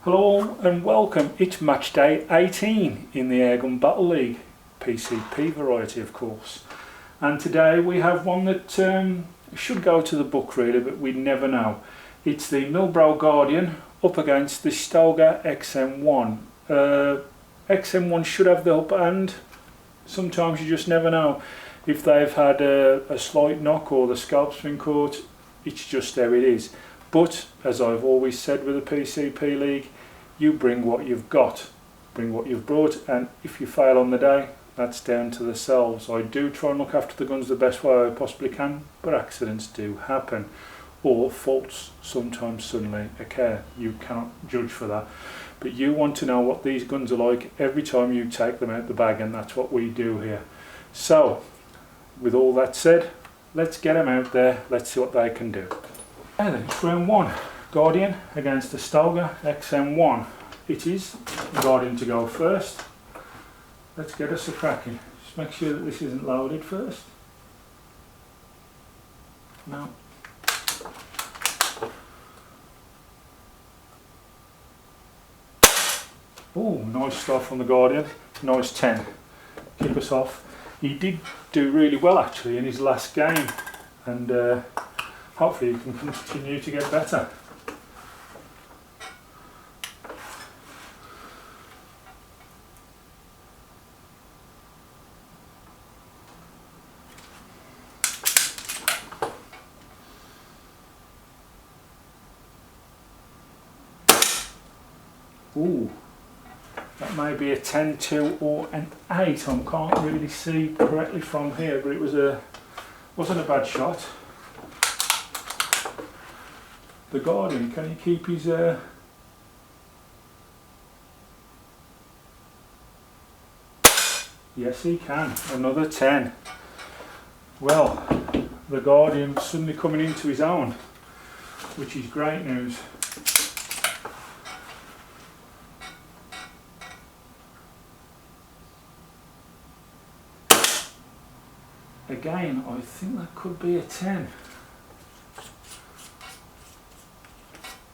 Hello and welcome. It's match day 18 in the Airgun Battle League, PCP variety of course. And today we have one that should go to the book really, but we never know. It's the Milbro Gaurdian up against the Stoeger XM1. XM1 should have the upper hand. Sometimes you just never know. If they've had a slight knock or the scalp's been caught, it's just how it is. But as I've always said with the PCP League, you bring what you've got, bring what you've brought, and if you fail on the day, that's down to themselves. I do try and look after the guns the best way I possibly can, but accidents do happen, or faults sometimes suddenly occur. You cannot judge for that, but you want to know what these guns are like every time you take them out the bag, and that's what we do here. So, with all that said, let's get them out there, let's see what they can do. Okay then, it's round one. Gaurdian against the Stoeger XM1. It is Gaurdian to go first. Let's get us a cracking. Just make sure that this isn't loaded first. No. Oh, nice stuff on the Gaurdian. Nice 10. Keep us off. He did do really well actually in his last game, and hopefully he can continue to get better. Ooh, that may be a 10, 2 or an 8. I can't really see correctly from here, but it wasn't a bad shot. The Gaurdian, can he keep his Yes he can, another 10. Well, the Gaurdian suddenly coming into his own, which is great news. Again, I think that could be a 10.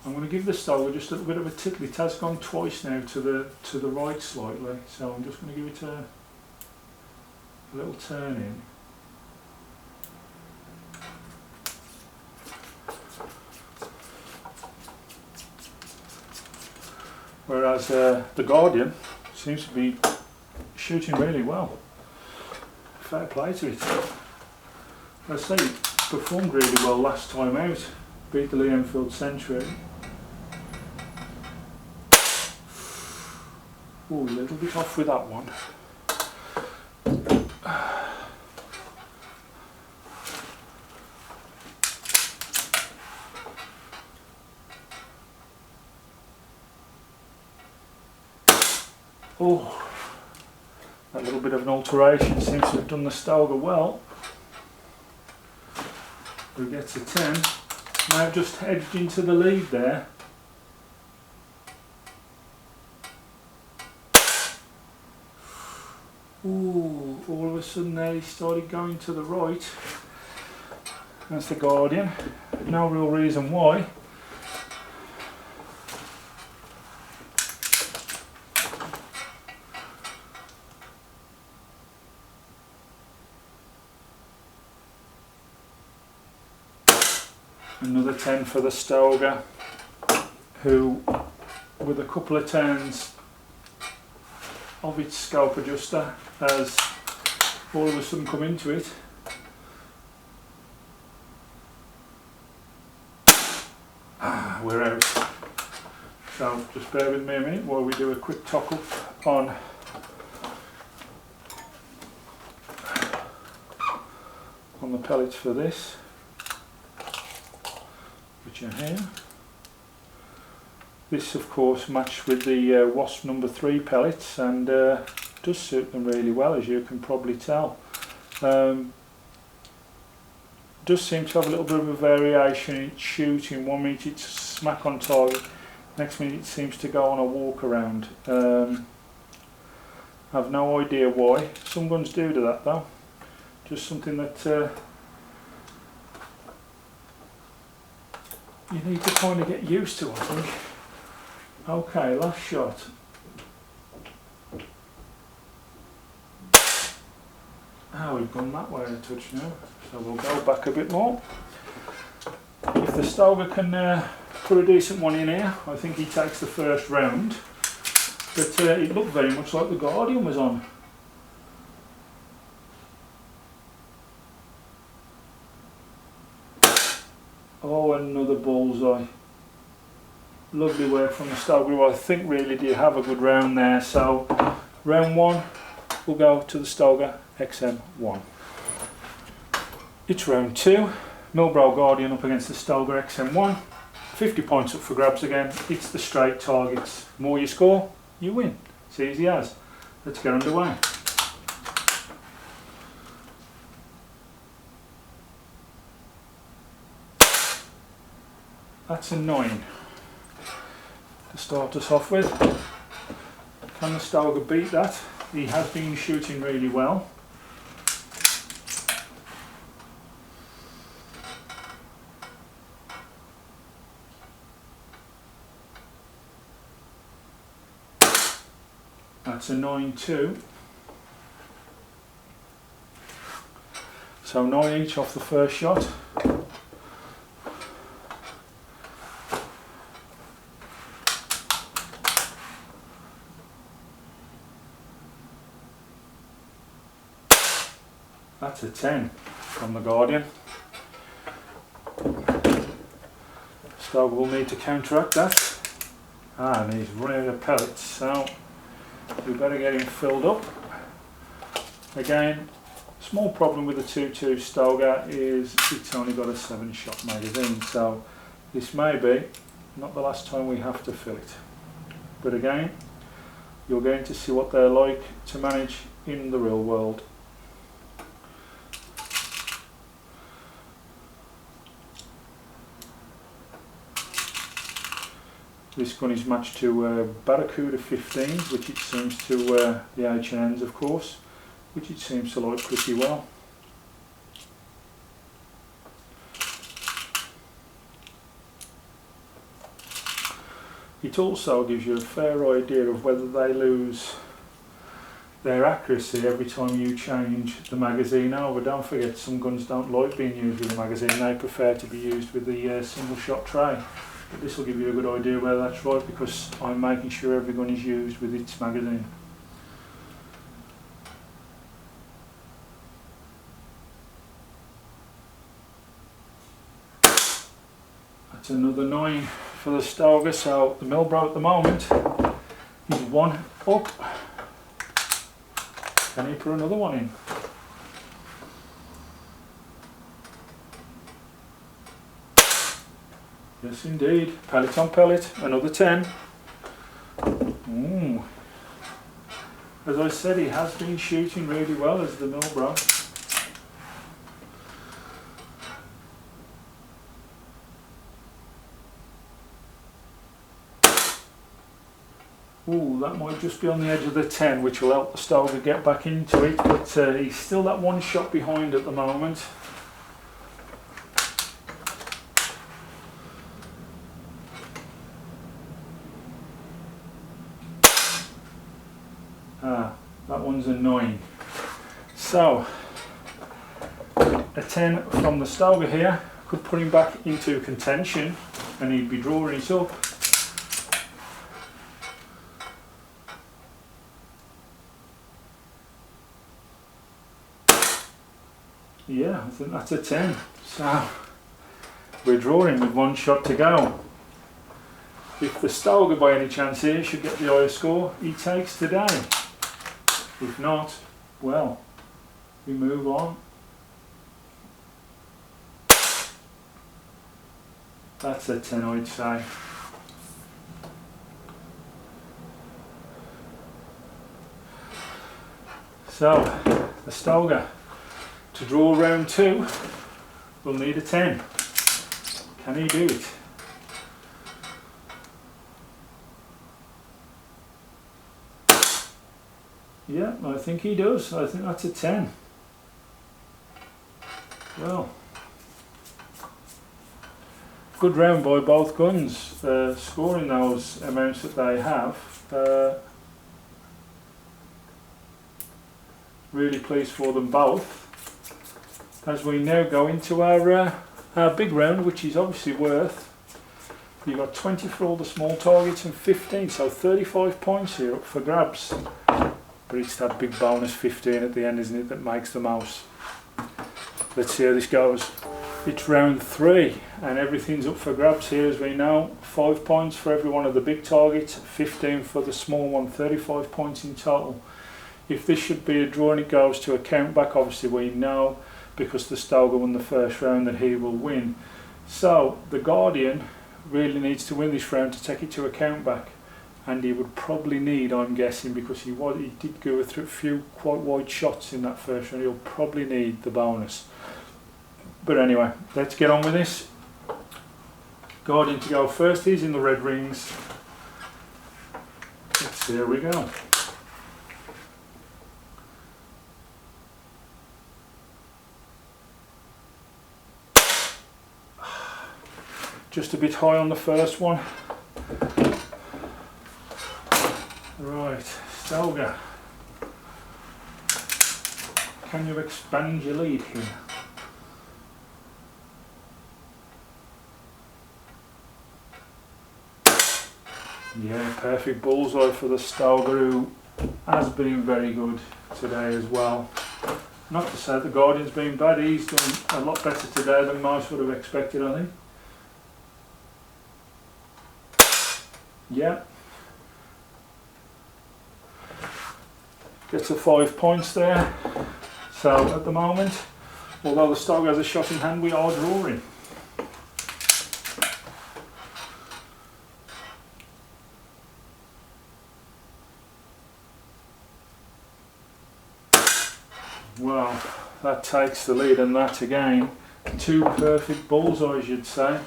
I'm going to give the Stoeger just a little bit of a tickle. It has gone twice now to the right slightly, so I'm just going to give it a little turn in. Whereas the Gaurdian seems to be shooting really well. Fair play to it. I say it performed really well last time out. Beat the Lee Enfield Century. Oh, a little bit off with that one. Oh. That little bit of an alteration seems to have done the Stoeger well. Who gets a 10. Now just edged into the lead there. Ooh, all of a sudden there he started going to the right. That's the Gaurdian. No real reason why. Another 10 for the Stoeger, who with a couple of turns of its scope adjuster has all of a sudden come into it. We're out. So just bear with me a minute while we do a quick top up on the pellets for this. Which are here. This of course matched with the Wasp number 3 pellets, and does suit them really well, as you can probably tell. Does seem to have a little bit of a variation in its shooting. 1 minute it's smack on target, next minute it seems to go on a walk around. I've no idea why. Some guns do that though. Just something that you need to kind of get used to, I think. Okay, last shot. We've gone that way a touch now, so we'll go back a bit more. If the Stoeger can put a decent one in here, I think he takes the first round. But it looked very much like the Gaurdian was on. Oh, another bullseye. Lovely work from the Stoeger. I think really did have a good round there. So round one will go to the Stoeger XM1. It's round two. Milbro Gaurdian up against the Stoeger XM1. 50 points up for grabs again. It's the straight targets. The more you score, you win. It's easy as. Let's get underway. That's a 9 to start us off with. Can the Stoeger beat that? He has been shooting really well. That's a 9-2. So 9 each off the first shot. That's a 10 from the Gaurdian. Stoeger will need to counteract that. And he's running out of pellets, so we better get him filled up. Again, small problem with the 2.2 Stoeger is it's only got a 7-shot magazine, so this may be not the last time we have to fill it. But again, you're going to see what they're like to manage in the real world. This gun is matched to Barracuda 15s, which it seems to, the H&Ns of course, which it seems to like pretty well. It also gives you a fair idea of whether they lose their accuracy every time you change the magazine over. Don't forget, some guns don't like being used with a magazine, they prefer to be used with the single shot tray. But this will give you a good idea whether that's right, because I'm making sure every gun is used with its magazine. That's another 9 for the Stoeger, so the Milbro at the moment is 1 up. Can he put another one in? Yes indeed, pellet on pellet, another 10. Ooh. As I said, he has been shooting really well as the Milbro. Ooh, that might just be on the edge of the 10, which will help the Stoeger get back into it, but he's still that 1 shot behind at the moment. That one's a 9. So, a 10 from the Stoeger here could put him back into contention and he'd be drawing it up. Yeah, I think that's a 10. So, we're drawing with 1 shot to go. If the Stoeger by any chance here should get the higher score, he takes today. If not, well, we move on. That's a 10, I'd say. So, the Stoeger, to draw round 2, will need a 10. Can he do it? Yeah, I think he does. I think that's a 10. Well, good round by both guns, scoring those amounts that they have. Really pleased for them both. As we now go into our big round, which is obviously worth, you've got 20 for all the small targets and 15, so 35 points here up for grabs. But it's that big bonus 15 at the end, isn't it, that makes the most. Let's see how this goes. It's round 3 and everything's up for grabs here, as we know. 5 points for every one of the big targets, 15 for the small one, 35 points in total. If this should be a draw and it goes to a count back, obviously we know, because the Stoeger won the first round, that he will win. So the Gaurdian really needs to win this round to take it to a count back, and he would probably need, I'm guessing, because he did go through a few quite wide shots in that first round, he'll probably need the bonus. But anyway, let's get on with this. Gaurdian to go first, he's in the red rings. Let's see, here we go. Just a bit high on the first one. Right, Stoeger. Can you expand your lead here? Yeah, perfect bullseye for the Stoeger, who has been very good today as well. Not to say the Gaurdian's been bad, he's done a lot better today than most would have expected, I think. Yeah. Gets a 5 points there. So at the moment, although the Stoeger has a shot in hand, we are drawing. Well, that takes the lead, and that again, 2 perfect bullseyes, you'd say.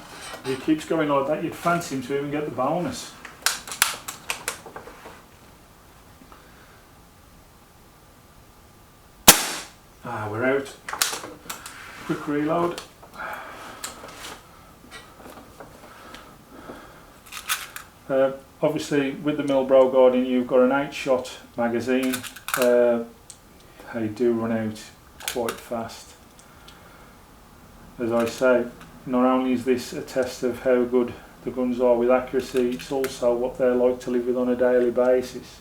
If he keeps going like that, you'd fancy him to even get the bonus. We're out. Quick reload. Obviously with the Milbro Gaurdian you've got an 8-shot magazine. They do run out quite fast. As I say, not only is this a test of how good the guns are with accuracy, it's also what they're like to live with on a daily basis.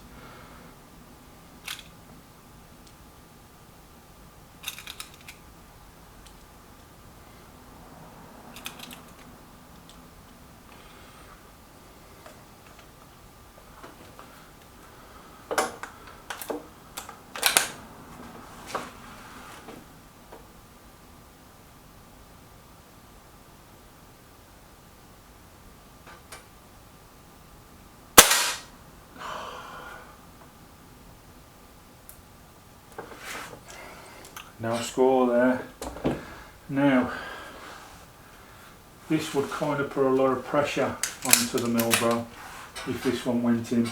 No score there. Now, this would kind of put a lot of pressure onto the Milbro if this one went in.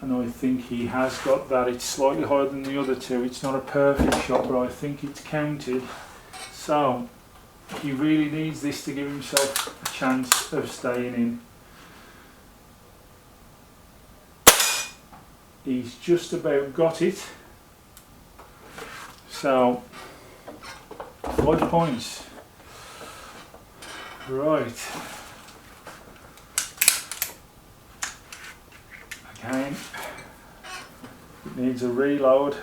And I think he has got that. It's slightly higher than the other two. It's not a perfect shot, but I think it's counted. So, he really needs this to give himself a chance of staying in. He's just about got it. So, 5 points. Right. Again, it needs a reload.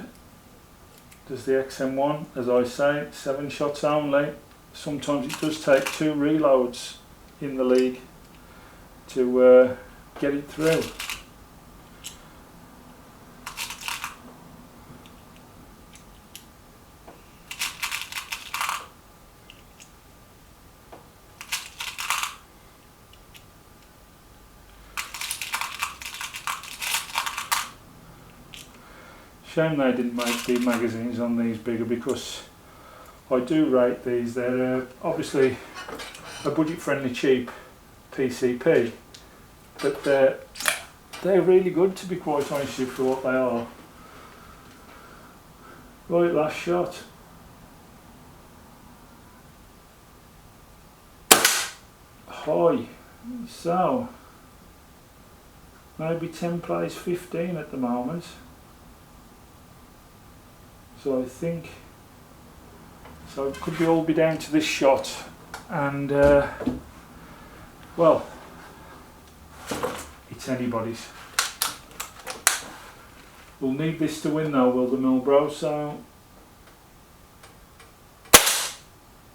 Does the XM1, as I say, 7 shots only. Sometimes it does take 2 reloads in the league to get it through. Shame they didn't make the magazines on these bigger, because I do rate these. They're obviously a budget friendly cheap PCP, but they're really good, to be quite honest with you, for what they are. Right, last shot. High. So, maybe 10 plays 15 at the moment. So I think, so it could all be down to this shot, and well, it's anybody's. We'll need this to win though, will the Milbro, so,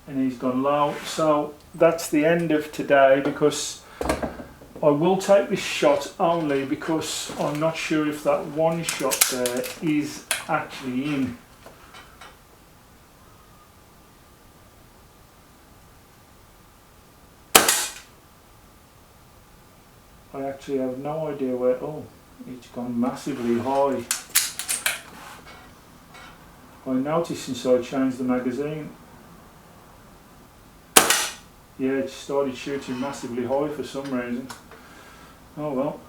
and he's gone low, so that's the end of today, because I will take this shot only because I'm not sure if that one shot there is actually in. I actually have no idea where, oh, it's gone massively high. I noticed since I changed the magazine, yeah, it started shooting massively high for some reason. Oh well.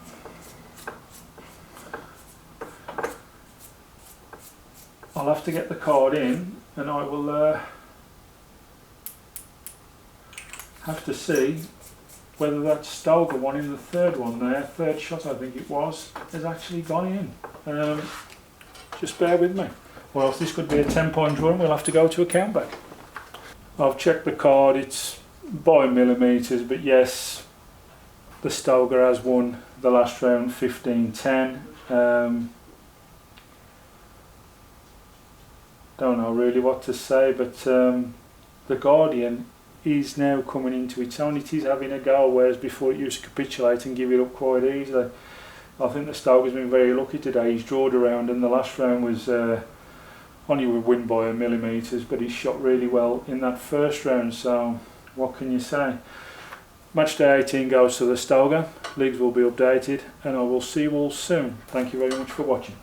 I'll have to get the card in, and I will have to see whether that Stoeger one in the third one there, third shot I think it was, has actually gone in. Just bear with me. Or else this could be a 10-point draw and we'll have to go to a countback. I've checked the card, it's by millimetres, but yes, the Stoeger has won the last round 15-10. Don't know really what to say, but the Gaurdian is now coming into its own. It is having a go, whereas before it used to capitulate and give it up quite easily. I think the Stoeger's been very lucky today. He's drawed around, and the last round was only would win by millimetres, but he shot really well in that first round, so what can you say? Match day 18 goes to the Stoeger. Leagues will be updated, and I will see you all soon. Thank you very much for watching.